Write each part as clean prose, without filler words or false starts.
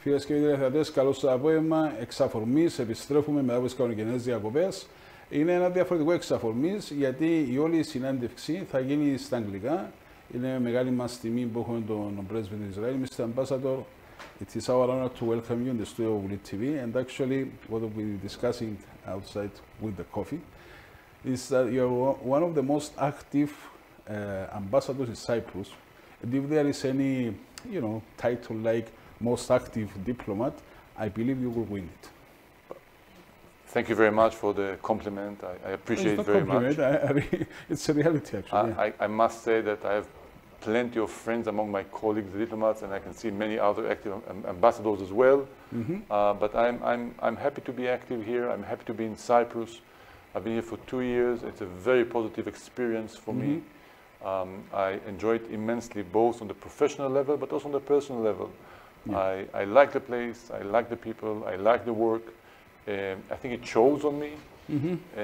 Φίλες και κύριοι θεατές, καλώς το απόγευμα. Εξαφορμής, επιστρέφουμε μετά από τις κανονικές διακοπές. Είναι ένα διαφορετικό εξαφορμής, γιατί η όλη συνάντευξη θα γίνει στα αγγλικά. Είναι μεγάλη μας τιμή που έχουμε τον Πρέσβη του Ισραήλ, Mr Ambassador. It is our honor to welcome you in the studio of Vouli TV. And actually, what we'll be discussing outside with the coffee is that you're one of the most active ambassadors in Cyprus. And if there is any, title like most active diplomat, I believe you will win it. Thank you very much for the compliment. I appreciate it very much. It's a reality, actually. I must say that I have plenty of friends among my colleagues, the diplomats, and I can see many other active ambassadors as well. But I'm happy to be active here. I'm happy to be in Cyprus. I've been here for 2 years. It's a very positive experience for me. I enjoy it immensely, both on the professional level, but also on the personal level. I like the place, I like the people, I like the work. I think it shows on me,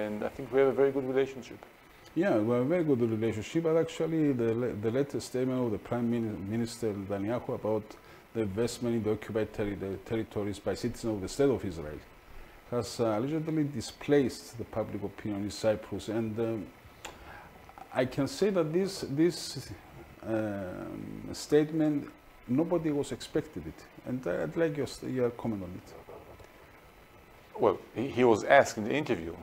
and I think we have a very good relationship. Yeah, we have a very good relationship, but actually the latest statement of the Prime Minister Netanyahu about the investment in the occupied territories by citizens of the State of Israel has allegedly displaced the public opinion in Cyprus, and I can say that this statement, nobody was expecting it, and I'd like your comment on it. Well, he was asked in the interview.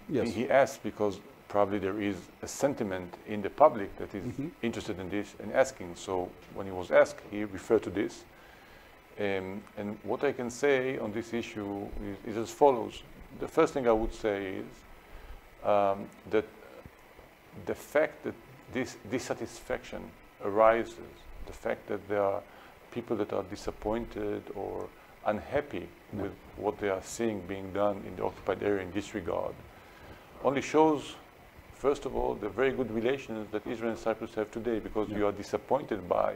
Yes. He asked because probably there is a sentiment in the public that is interested in this and asking. So when he was asked, he referred to this. And what I can say on this issue is as follows. The first thing I would say is that the fact that this dissatisfaction arises, the fact that there are people that are disappointed or unhappy with what they are seeing being done in the occupied area in this regard, only shows, first of all, the very good relations that Israel and Cyprus have today, because you are disappointed by,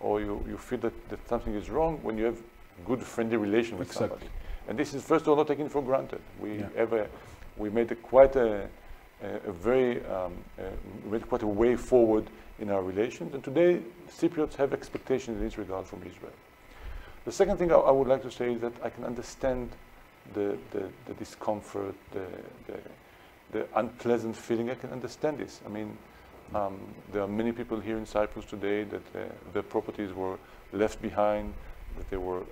or you feel that something is wrong when you have good friendly relation with somebody. And this is, first of all, not taken for granted. We made quite a way forward in our relations, and today Cypriots have expectations in this regard from Israel. The second thing I would like to say is that I can understand the discomfort, the unpleasant feeling. I can understand this. I mean, there are many people here in Cyprus today that their properties were left behind, that they were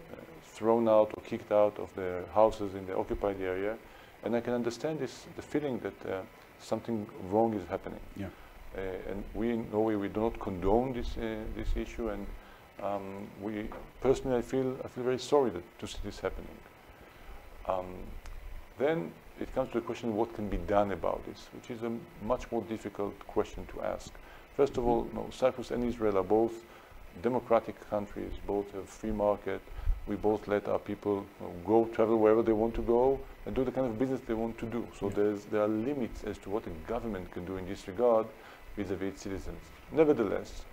thrown out or kicked out of their houses in the occupied area, and I can understand the feeling that something wrong is happening. And we in Norway, we do not condone this issue, and we personally, I feel very sorry to see this happening. Then it comes to the question, what can be done about this, which is a much more difficult question to ask. First of all, Cyprus and Israel are both democratic countries, both have free market. We both let our people travel wherever they want to go and do the kind of business they want to do. So there are limits as to what a government can do in this regard vis-a-vis its citizens. Nevertheless,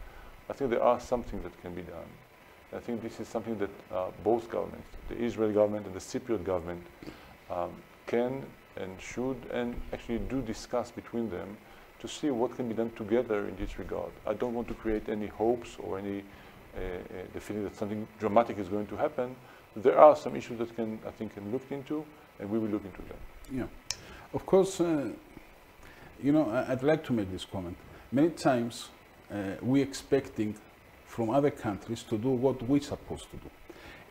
I think there are some things that can be done. I think this is something that both governments, the Israeli government and the Cypriot government, can and should and actually do discuss between them to see what can be done together in this regard. I don't want to create any hopes or any the feeling that something dramatic is going to happen. There are some issues that I think can look into, and we will look into them. Yeah, of course. I'd like to make this comment. Many times we're expecting from other countries to do what we're supposed to do.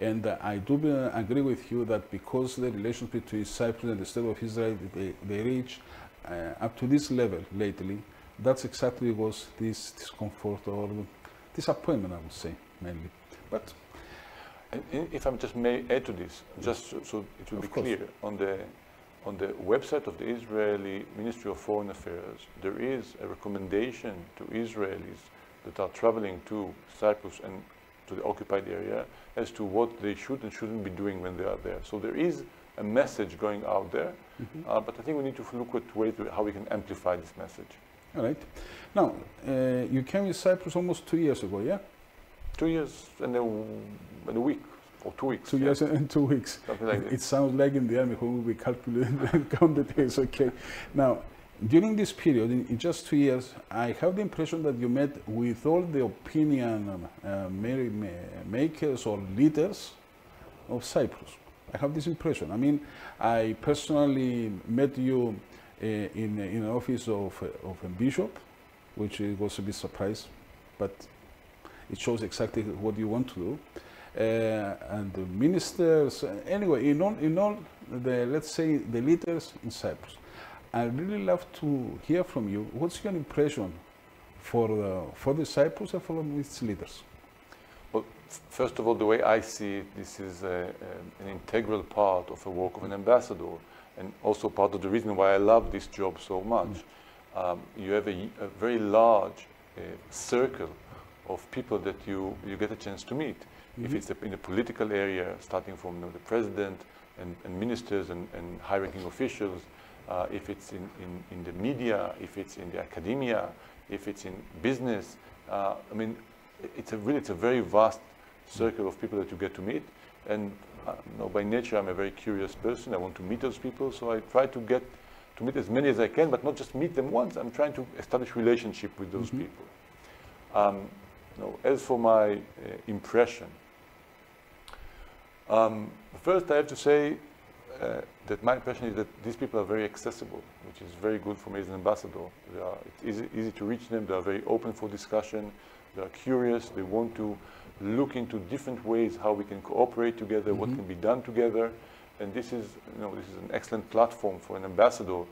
And I do agree with you that because the relations between Cyprus and the State of Israel, they reach up to this level lately, that's exactly was this discomfort or disappointment, I would say, mainly. But if I just may add to this, just so it will be clear, on the website of the Israeli Ministry of Foreign Affairs, there is a recommendation to Israelis that are traveling to Cyprus and to the occupied area as to what they should and shouldn't be doing when they are there. So there is a message going out there, but I think we need to look at ways how we can amplify this message. All right. Now, you came to Cyprus almost 2 years ago, yeah? 2 years and a week, or 2 weeks. 2 years and 2 weeks. Something like that. It sounds like in the army when we calculate and count the days, okay. Now, during this period, in just 2 years, I have the impression that you met with all the opinion makers or leaders of Cyprus. I have this impression. I mean, I personally met you in an office of a bishop, which was a bit surprised, but it shows exactly what you want to do. And the ministers, anyway, in all the, let's say, the leaders in Cyprus. I'd really love to hear from you. What's your impression for the Cyprus and for its leaders? Well, first of all, the way I see it, this is an integral part of the work of an ambassador, and also part of the reason why I love this job so much. You have a very large circle of people that you get a chance to meet. If it's in the political area, starting from the president and ministers and high-ranking officials, if it's in the media, if it's in the academia, if it's in business, I mean, it's a very vast circle of people that you get to meet. And by nature, I'm a very curious person. I want to meet those people, so I try to get to meet as many as I can, but not just meet them once. I'm trying to establish relationship with those people. As for my impression, first I have to say that my impression is that these people are very accessible, which is very good for me as an ambassador. It's easy to reach them. They are very open for discussion. They are curious. They want to look into different ways how we can cooperate together, what can be done together. And this is an excellent platform for an ambassador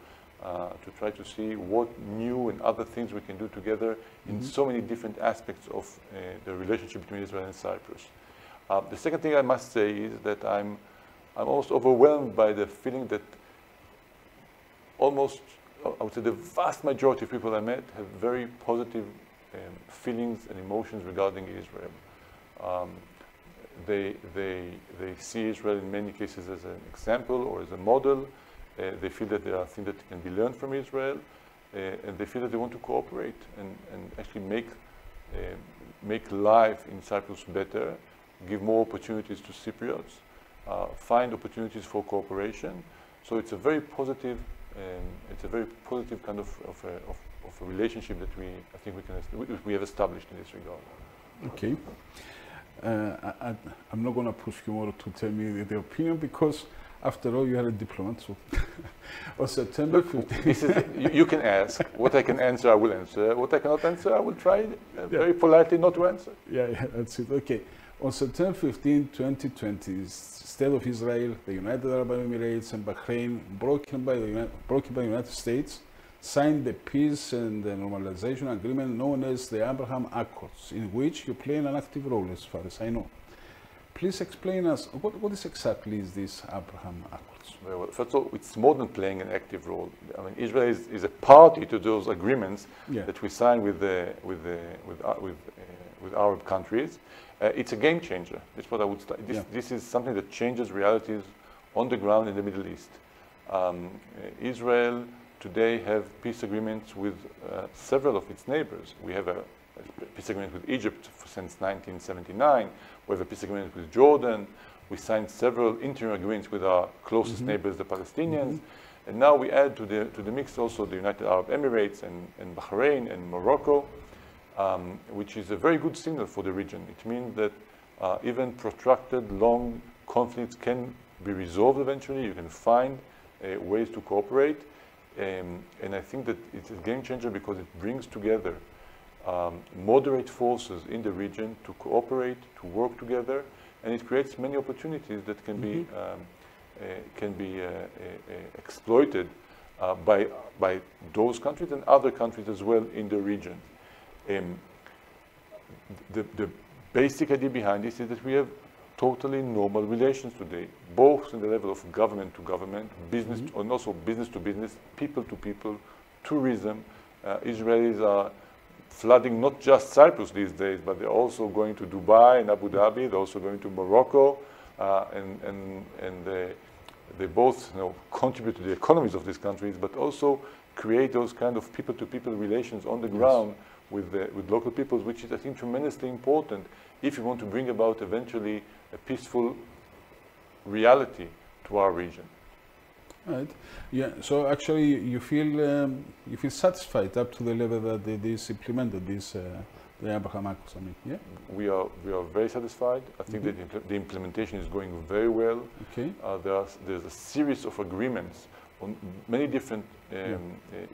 to try to see what new and other things we can do together in so many different aspects of the relationship between Israel and Cyprus. The second thing I must say is that I'm almost overwhelmed by the feeling that almost, I would say, the vast majority of people I met have very positive feelings and emotions regarding Israel. They see Israel in many cases as an example or as a model. They feel that there are things that can be learned from Israel, and they feel that they want to cooperate and actually make life in Cyprus better, give more opportunities to Cypriots, find opportunities for cooperation. So it's a very positive, kind of a relationship that we have established in this regard. Okay. I'm not going to push you more to tell me the opinion, because after all, you are a diplomat. So on September 15th, you can ask. What I can answer, I will answer. What I cannot answer, I will try very politely not to answer. Yeah, that's it. Okay. On September 15, 2020, the State of Israel, the United Arab Emirates, and Bahrain, broken by the United States, signed the peace and the normalization agreement known as the Abraham Accords, in which you play an active role, as far as I know. Please explain us, what is exactly is this Abraham Accords? Well, first of all, it's more than playing an active role. I mean, Israel is a party to those agreements that we sign with Arab countries. It's a game changer. That's what I would start. This is something that changes realities on the ground in the Middle East. Israel today have peace agreements with several of its neighbors. We have a peace agreement with Egypt since 1979. We have a peace agreement with Jordan. We signed several interim agreements with our closest neighbors, the Palestinians. And now we add to the mix also the United Arab Emirates and Bahrain and Morocco, which is a very good signal for the region. It means that even protracted, long conflicts can be resolved eventually. You can find ways to cooperate. And I think that it's a game changer because it brings together moderate forces in the region to cooperate, to work together, and it creates many opportunities that can be exploited by those countries and other countries as well in the region. The basic idea behind this is that we have totally normal relations today, both in the level of government to government, business, and also business to business, people to people, tourism. Israelis are flooding not just Cyprus these days, but they're also going to Dubai and Abu Dhabi. They're also going to Morocco, and they both contribute to the economies of these countries, but also create those kind of people-to-people relations on the ground with local peoples, which is, I think, tremendously important if you want to bring about eventually a peaceful reality to our region. Right. Yeah. So actually, you feel satisfied up to the level that it is implemented, this the Abraham Accords, I mean, yeah? We are very satisfied. I think that the implementation is going very well. Okay. There's a series of agreements on many different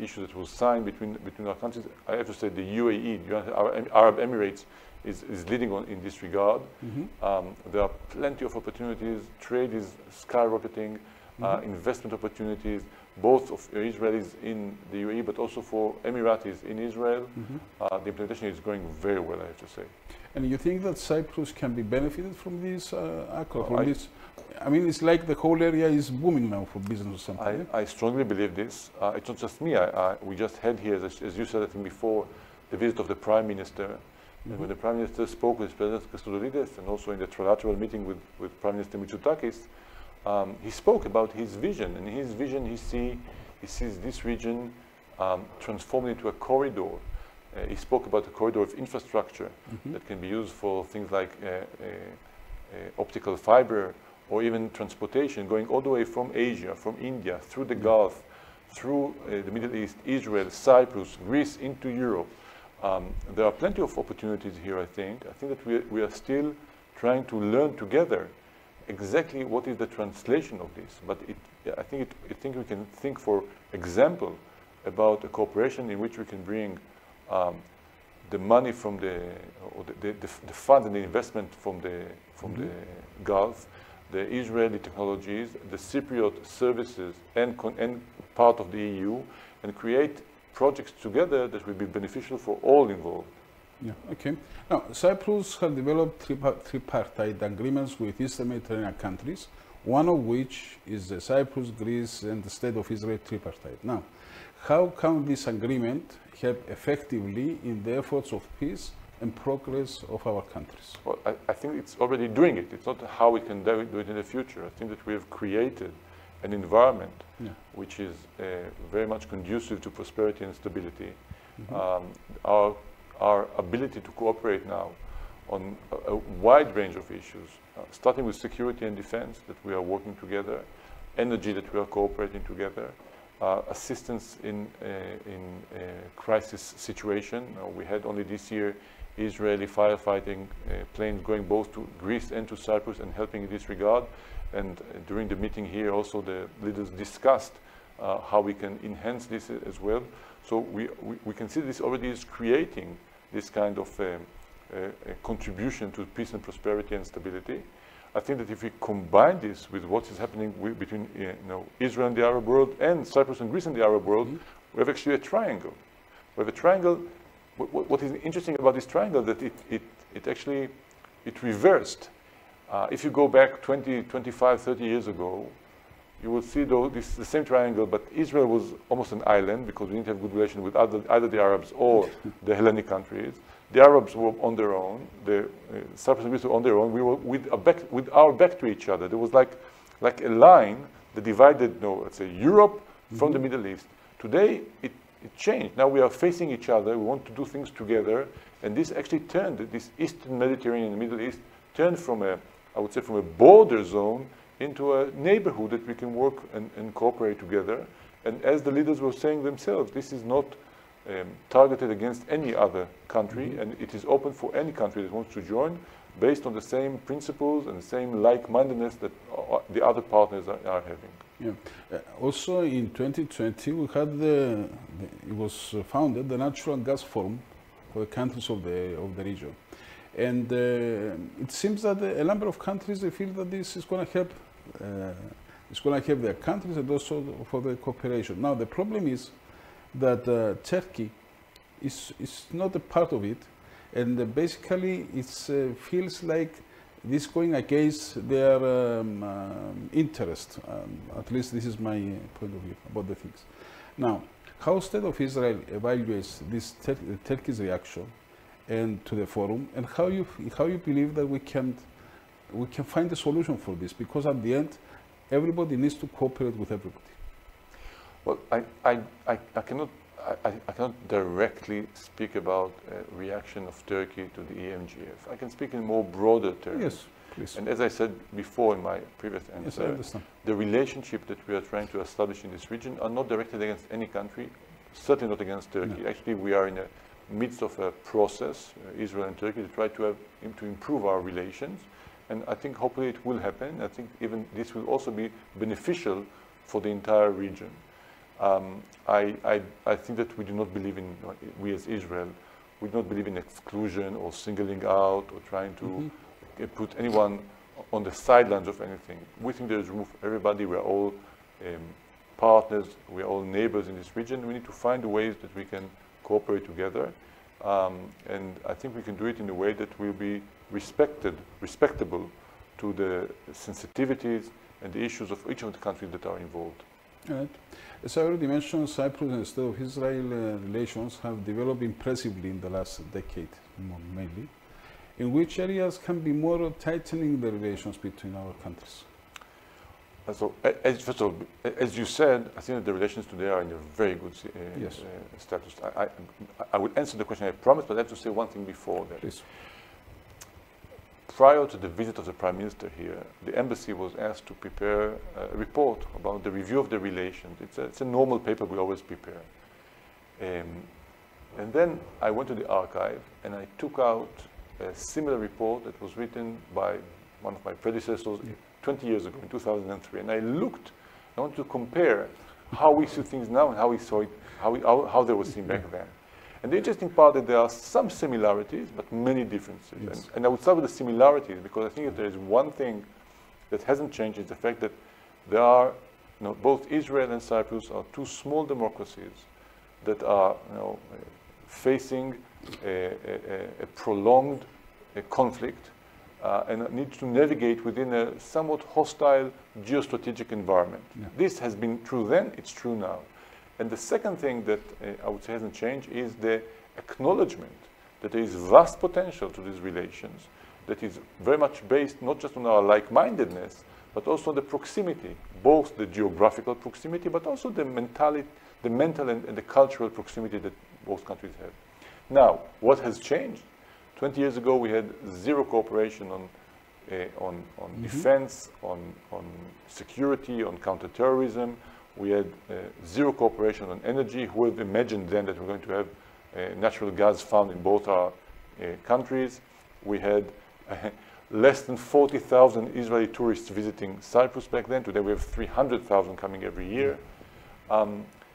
issues that was signed between our countries. I have to say the UAE, the Arab Emirates, is leading on in this regard. There are plenty of opportunities. Trade is skyrocketing. Investment opportunities, both of Israelis in the UAE, but also for Emiratis in Israel. The implementation is going very well, I have to say. And you think that Cyprus can be benefited from this accord? I mean, it's like the whole area is booming now for business or something. I strongly believe this. It's not just me. We just had here, as you said, I think before, the visit of the Prime Minister. And when the Prime Minister spoke with President Christodoulides and also in the trilateral meeting with Prime Minister Mitsotakis, he spoke about his vision. And in his vision, he sees this region transformed into a corridor. He spoke about a corridor of infrastructure that can be used for things like optical fiber or even transportation, going all the way from Asia, from India, through the Gulf, through the Middle East, Israel, Cyprus, Greece, into Europe. There are plenty of opportunities here, I think. I think that we are still trying to learn together exactly what is the translation of this. But I think we can think, for example, about a cooperation in which we can bring the money from the funds and the investment from the Gulf, the Israeli technologies, the Cypriot services, and part of the EU, and create projects together that will be beneficial for all involved. Yeah, okay. Now, Cyprus has developed tripartite agreements with Eastern Mediterranean countries, one of which is the Cyprus, Greece, and the State of Israel tripartite. Now, how can this agreement help effectively in the efforts of peace and progress of our countries? Well, I think it's already doing it. It's not how we can do it in the future. I think that we have created an environment which is very much conducive to prosperity and stability. Our ability to cooperate now on a wide range of issues, starting with security and defense, that we are working together, energy, that we are cooperating together, assistance in crisis situation. We had only this year Israeli firefighting planes going both to Greece and to Cyprus and helping in this regard. And during the meeting here also the leaders discussed how we can enhance this as well. So we can see this already is creating this kind of contribution to peace and prosperity and stability. I think that if we combine this with what is happening between Israel and the Arab world and Cyprus and Greece and the Arab world, we have actually a triangle. We have a triangle. What is interesting about this triangle that it actually reversed. If you go back 20, 25, 30 years ago, you will see the same triangle, but Israel was almost an island because we didn't have good relations with either the Arabs or the Hellenic countries. The Arabs were on their own. The Cyprus and Greece were on their own. We were with our back to each other. There was like a line that divided, let's say, Europe from the Middle East. Today, it changed. Now we are facing each other. We want to do things together, and this actually turned this Eastern Mediterranean and Middle East turned from I would say from a border zone into a neighborhood that we can work and cooperate together. And as the leaders were saying themselves, this is not targeted against any other country, and it is open for any country that wants to join based on the same principles and the same like-mindedness that the other partners are having. Yeah. Also in 2020, we had it was founded the Natural Gas Forum for the countries of the region. And it seems that a number of countries, they feel that this is going to help. It's going to help their countries and also for the cooperation. Now the problem is that Turkey is not a part of it, and basically it feels like this going against their interest. At least this is my point of view about the things. Now, how State of Israel evaluates this Turkey's reaction and to the forum, and how you believe that we can find a solution for this, because at the end everybody needs to cooperate with everybody. Well, I cannot directly speak about a reaction of Turkey to the EMGF. I can speak in more broader terms. Yes, please. And as I said before in my previous answer, yes, I understand. The relationship that we are trying to establish in this region are not directed against any country, certainly not against Turkey. No. Actually, we are in midst of a process, Israel and Turkey, to try to improve our relations. And I think hopefully it will happen. I think even this will also be beneficial for the entire region. I think that we do not believe in, we as Israel, we do not believe in exclusion or singling out or trying to put anyone on the sidelines of anything. We think there is room for everybody. We are all partners. We are all neighbors in this region. We need to find ways that we can cooperate together. And I think we can do it in a way that will be respectable to the sensitivities and the issues of each of the countries that are involved. Right. As I already mentioned, Cyprus and the State of Israel relations have developed impressively in the last decade, mainly. In which areas can be more tightening the relations between our countries? So, first of all, as you said, I think that the relations today are in a very good status. I will answer the question, I promise, but I have to say one thing before that. Please. Prior to the visit of the Prime Minister here, the embassy was asked to prepare a report about the review of the relations. It's a normal paper we always prepare. And then I went to the archive and I took out a similar report that was written by one of my predecessors 20 years ago, in 2003. And I wanted to compare how we see things now and how we saw it, how they were seen back then. And the interesting part is that there are some similarities, but many differences. Yes. And I would start with the similarities, because I think that there is one thing that hasn't changed, is the fact that there are, both Israel and Cyprus are two small democracies that are, facing a prolonged conflict and need to navigate within a somewhat hostile geostrategic environment. Yeah. This has been true then, it's true now. And the second thing that I would say hasn't changed is the acknowledgement that there is vast potential to these relations that is very much based not just on our like-mindedness, but also on the proximity, both the geographical proximity, but also the mental and the cultural proximity that both countries have. Now, what has changed? 20 years ago, we had zero cooperation on defense, on security, on counterterrorism. We had zero cooperation on energy. Who would have imagined then that we're going to have natural gas found in both our countries? We had less than 40,000 Israeli tourists visiting Cyprus back then. Today we have 300,000 coming every year.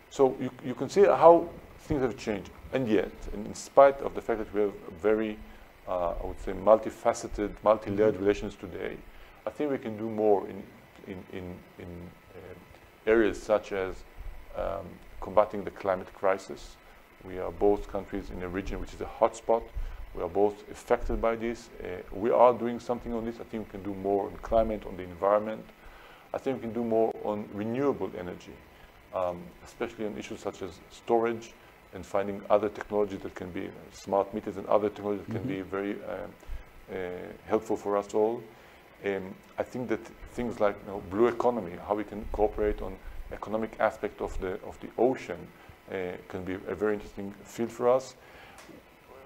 So you can see how things have changed. And yet, in spite of the fact that we have very, I would say, multifaceted, multi-layered relations today, I think we can do more in areas such as combating the climate crisis. We are both countries in a region which is a hotspot. We are both affected by this. We are doing something on this. I think we can do more on climate, on the environment. I think we can do more on renewable energy, especially on issues such as storage and finding other technologies that can be smart meters and other technologies that can be very helpful for us all. I think that things like blue economy, how we can cooperate on economic aspect of the ocean, can be a very interesting field for us.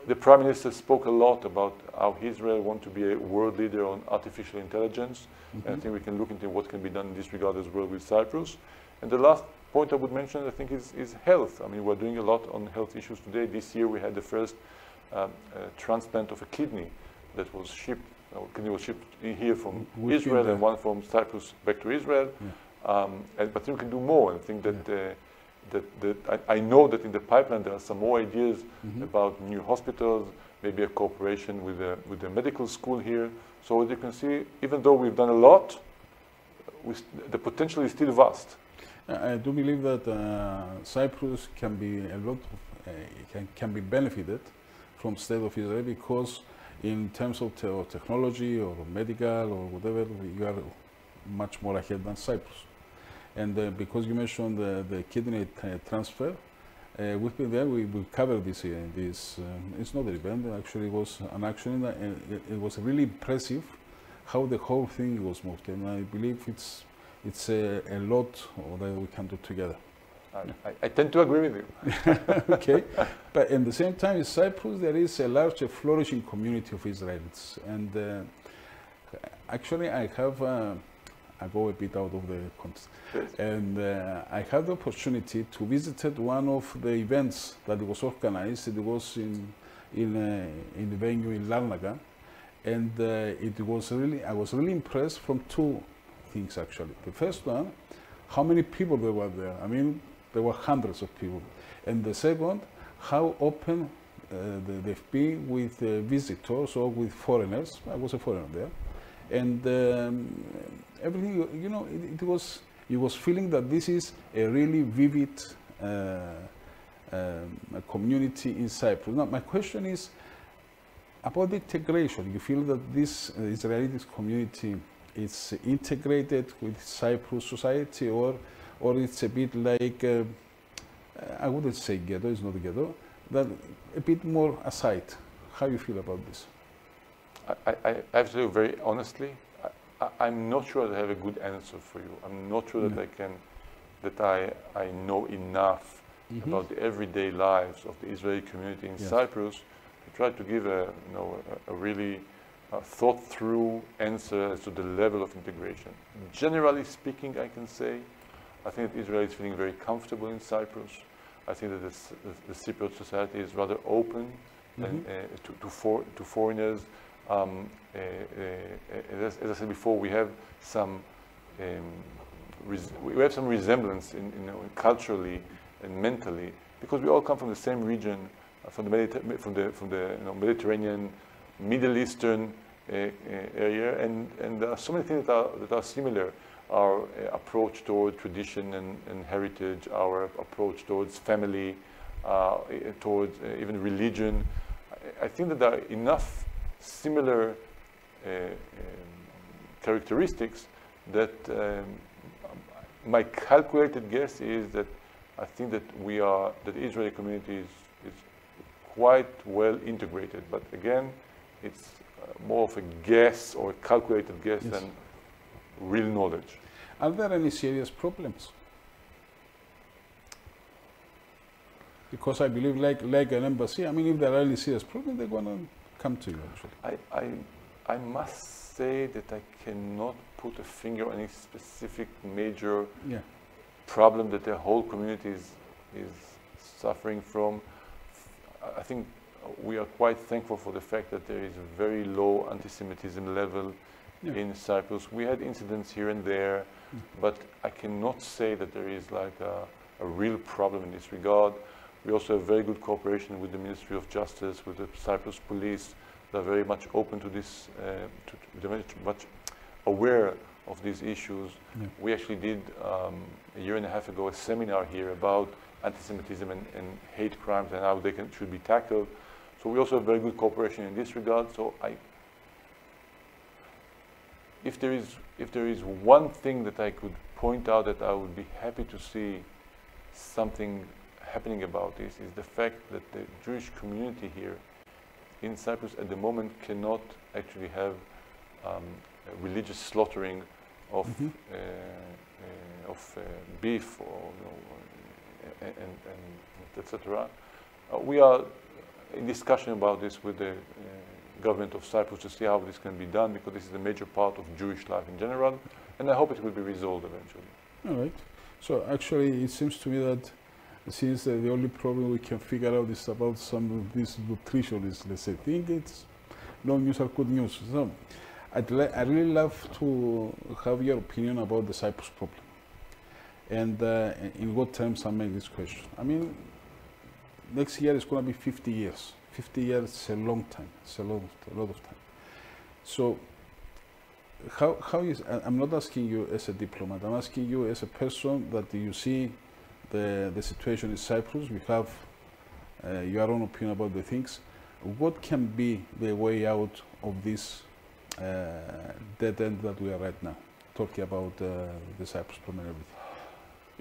The Prime Minister spoke a lot about how Israel wants to be a world leader on artificial intelligence. And I think we can look into what can be done in this regard as well with Cyprus. And the last point I would mention, I think, is health. I mean, we're doing a lot on health issues today. This year we had the first transplant of a kidney that was shipped. Kidney was shipped in here from Israel and one from Cyprus back to Israel. But I think we can do more. And I think that I know that in the pipeline there are some more ideas about new hospitals, maybe a cooperation with the medical school here. So as you can see, even though we've done a lot, the potential is still vast. I do believe that Cyprus can be can be benefited from State of Israel, because in terms of technology or medical or whatever, you are much more ahead than Cyprus. And because you mentioned the kidney transfer, we've been there, we covered this. It's not an event, actually it was an action, and it was really impressive how the whole thing was moved. And I believe it's a lot that we can do together. I tend to agree with you. Okay, but at the same time, in Cyprus there is a large, flourishing community of Israelis, and actually I have I go a bit out of the context. Yes. And I had the opportunity to visit one of the events that was organized. It was in the venue in Larnaca, and it was really, I was really impressed from two things actually. The first one, how many people there were there. I mean, there were hundreds of people. And the second, how open the FP with visitors or with foreigners. I was a foreigner there. And everything, you know, it was feeling that this is a really vivid community in Cyprus. Now, my question is about the integration. You feel that this Israeli community is integrated with Cyprus society, or it's a bit like, I wouldn't say ghetto, it's not a ghetto, that a bit more aside. How you feel about this? I have to say very honestly, I'm not sure that I have a good answer for you. I'm not sure that I know enough about the everyday lives of the Israeli community in Cyprus to try to give a really thought through answer as to the level of integration. Generally speaking, I can say, I think that Israel is feeling very comfortable in Cyprus. I think that the Cypriot society is rather open and, to foreigners. As I said before, we have some resemblance culturally and mentally, because we all come from the same region, from the Mediterranean, Middle Eastern area, and there are so many things that are similar. Our approach toward tradition and heritage, our approach towards family, towards even religion. I think that there are enough similar characteristics that my calculated guess is that I think that the Israeli community is quite well integrated. But again, it's more of a guess or a calculated guess than real knowledge. Are there any serious problems? Because I believe, like an embassy, I mean, if there are any serious problems, they're going to come to you, actually. I must say that I cannot put a finger on any specific major problem that the whole community is suffering from. I think we are quite thankful for the fact that there is a very low anti-Semitism level in Cyprus. We had incidents here and there, but I cannot say that there is like a real problem in this regard. We also have very good cooperation with the Ministry of Justice, with the Cyprus police. They're very much open to this, they're very much aware of these issues. We actually did, a year and a half ago, a seminar here about anti-Semitism and hate crimes and how they should be tackled. So we also have very good cooperation in this regard. So if there is one thing that I could point out that I would be happy to see something happening about this, is the fact that the Jewish community here in Cyprus at the moment cannot actually have religious slaughtering of beef and etc. We are in discussion about this with the government of Cyprus to see how this can be done, because this is a major part of Jewish life in general, and I hope it will be resolved eventually. All right. So actually, it seems to me that since the only problem we can figure out is about some of these nutritionists, let's say, think it's no news are good news. So I'd really love to have your opinion about the Cyprus problem, and in what terms I make this question. I mean, next year is going to be 50 years. 50 years is a long time. It's a lot of time. So how is, I'm not asking you as a diplomat, I'm asking you as a person that you see the situation in Cyprus. We have your own opinion about the things. What can be the way out of this dead end that we are right now, talking about the Cyprus problem and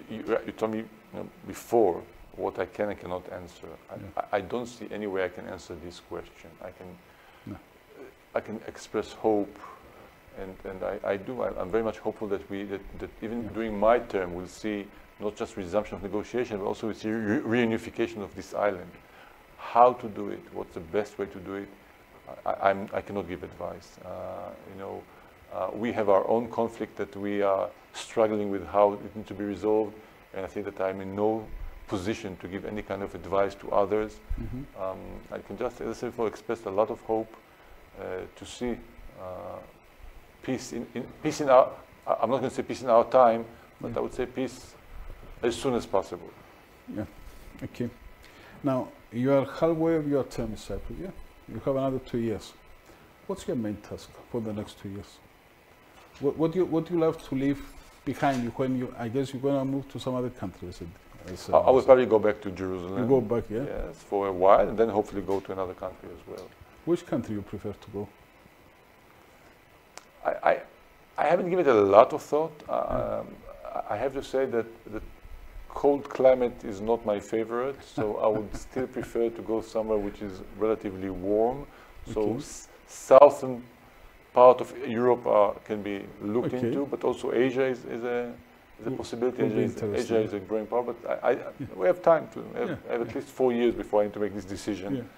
everything? You told me before what I can and cannot answer. I don't see any way I can answer this question. I can express hope, and I do. I'm very much hopeful that that even during my term we'll see not just resumption of negotiation, but also we'll see reunification of this island. How to do it? What's the best way to do it? I cannot give advice. We have our own conflict that we are struggling with how it needs to be resolved, and I think that I'm in no position to give any kind of advice to others. I can just, as I said before, express a lot of hope to see peace in our, I'm not going to say peace in our time, but I would say peace as soon as possible. Yeah, okay. Now, you are halfway of your term in Cyprus, yeah? You have another 2 years. What's your main task for the next 2 years? What do you love to leave behind you when you, I guess you're going to move to some other country, is it? I will probably go back to Jerusalem. You go back, yeah? Yes, for a while, and then hopefully go to another country as well. Which country you prefer to go? I haven't given it a lot of thought. I have to say that the cold climate is not my favorite, so I would still prefer to go somewhere which is relatively warm. So southern part of Europe can be looked into, but also Asia is a possibility. Asia is a growing part, but we have time to have at least 4 years before I need to make this decision.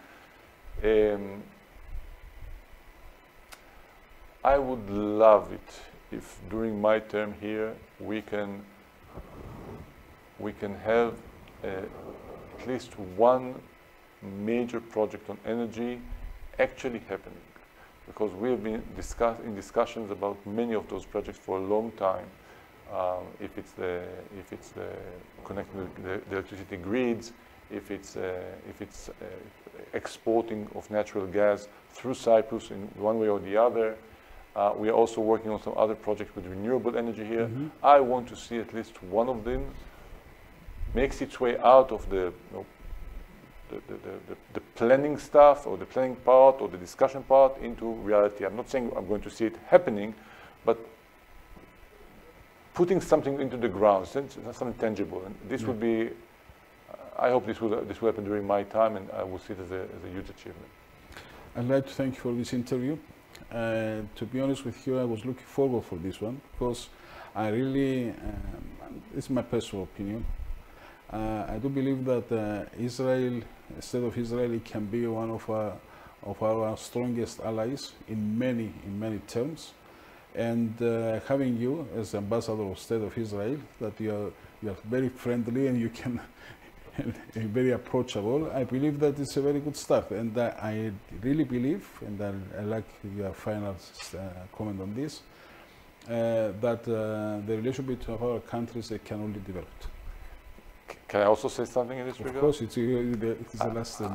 I would love it if during my term here we can have at least one major project on energy actually happening, because we have been in discussions about many of those projects for a long time. If it's the connecting the electricity grids, if it's exporting of natural gas through Cyprus in one way or the other. We are also working on some other projects with renewable energy here. I want to see at least one of them makes its way out of the planning stuff or the planning part or the discussion part into reality. I'm not saying I'm going to see it happening, but putting something into the ground, something tangible. And this would be, I hope this will happen during my time, and I will see it as a huge achievement. I'd like to thank you for this interview. To be honest with you, I was looking forward for this one because I really, this is my personal opinion, I do believe that Israel, the state of Israel, it can be one of our strongest allies in many terms. And having you as ambassador of state of Israel, that you are very friendly and you can very approachable, I believe that it's a very good start. And I really believe, and I like your final comment on this, that the relationship of our countries can only develop. Can I also say something in this regard? Of course, it's the last thing.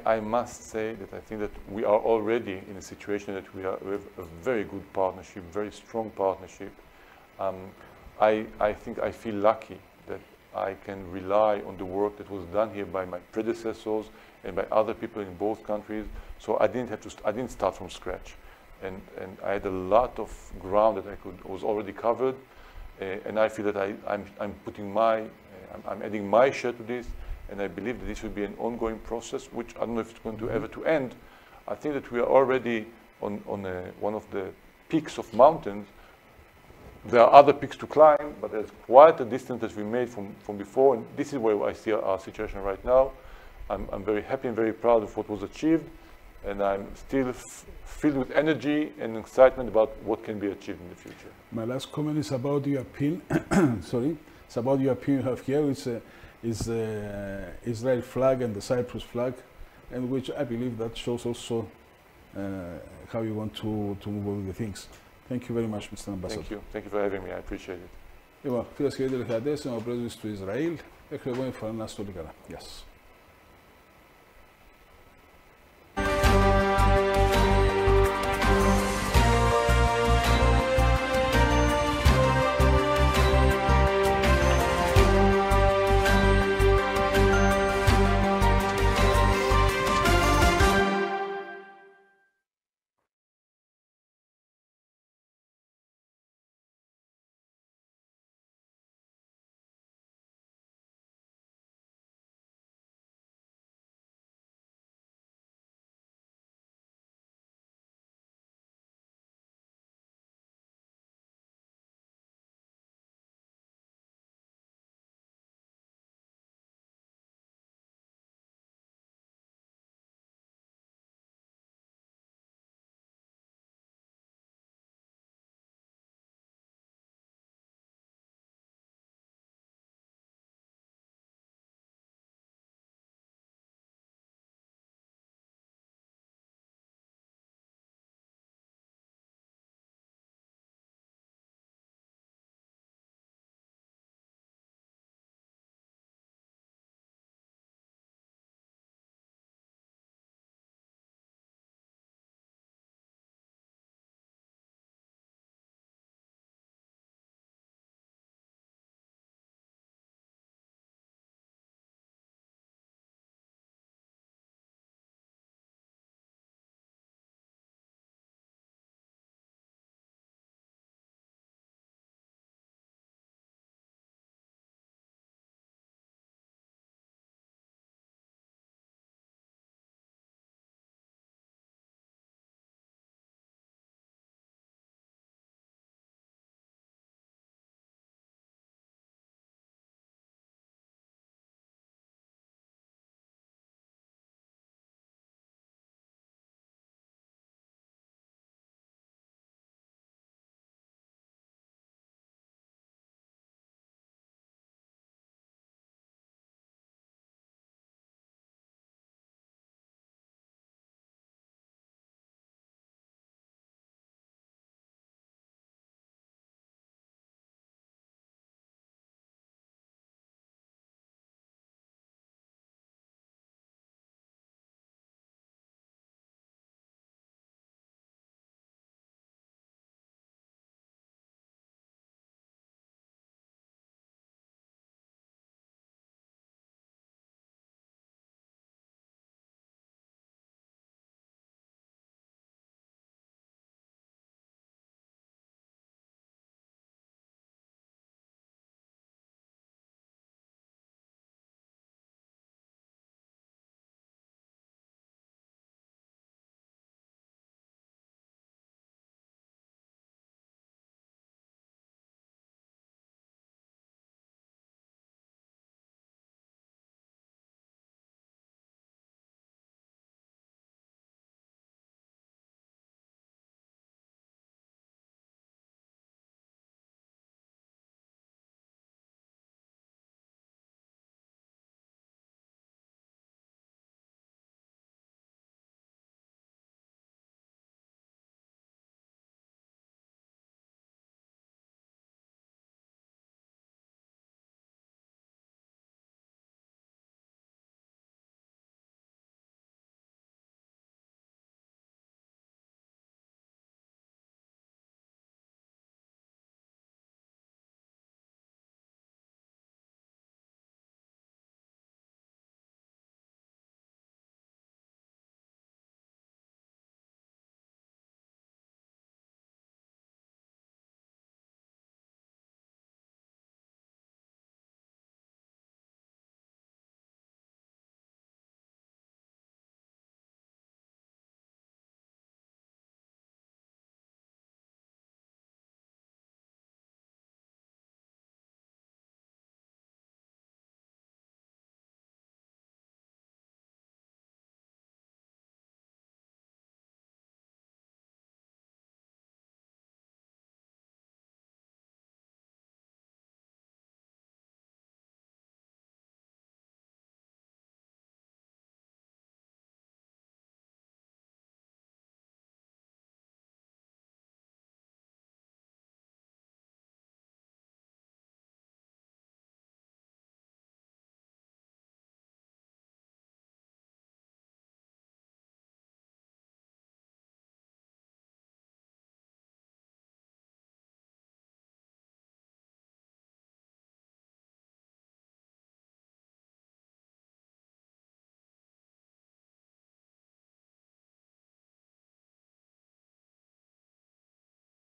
I must say that I think that we are already in a situation that we have a very good partnership, very strong partnership. I think I feel lucky that I can rely on the work that was done here by my predecessors and by other people in both countries. So I didn't start from scratch, and I had a lot of ground that was already covered, and I feel that I'm putting I'm adding my share to this, and I believe that this will be an ongoing process, which I don't know if it's going to ever to end. I think that we are already on one of the peaks of mountains. There are other peaks to climb, but there's quite a distance that we made from before, and this is where I see our situation right now. I'm very happy and very proud of what was achieved, and I'm still filled with energy and excitement about what can be achieved in the future. My last comment is about your pin. Sorry, it's about your pin you have here. It's the Israel flag and the Cyprus flag, and which I believe that shows also how you want to move over the things. Thank you very much, Mr. Ambassador. Thank you for having me. I appreciate it. Λοιπόν, φίλες και κύριοι τηλεθεατές, είμαι ο Πρέσβης του Ισραήλ. Μέχρι εγώ, φορά να είστε όλοι καλά. Γεια σας.